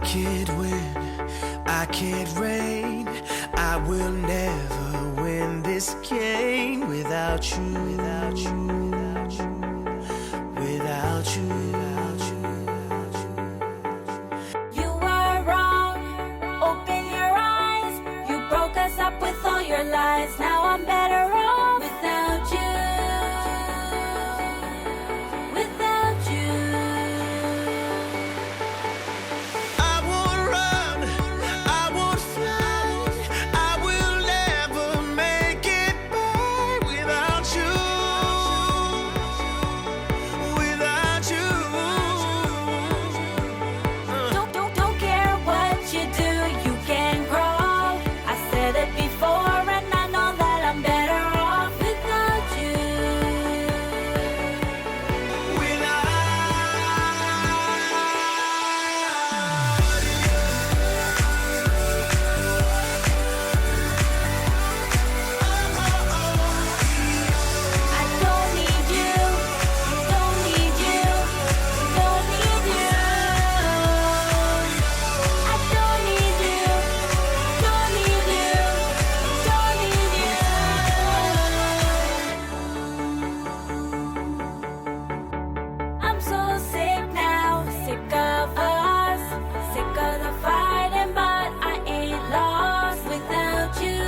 can't win, I can't reign, I will never win this game without you, without you, without you, without you, without you. You were wrong, open your eyes. You broke us up with all your lies. Now I'm better off without you, without you. I won't run, I won't fly, I will never make it by without you, without you. Don't care what you do, you can crawl. I said it before and I know that I'm better off without you. I don't need you, don't need you, don't need you. I don't need you, don't need you, don't need you. I'm so sick now, sick of us, sick of the fighting, but I ain't lost without you,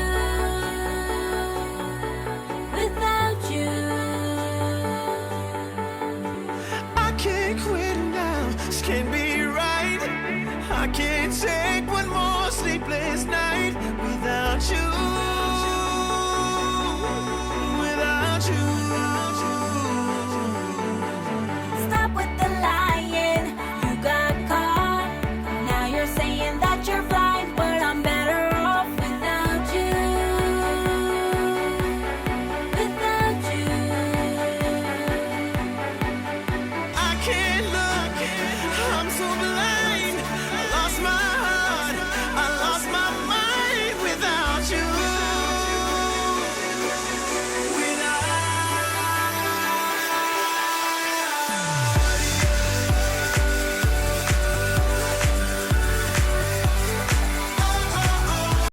without you. I can't quit now, this can't be right. I can't take one more sleepless night without you.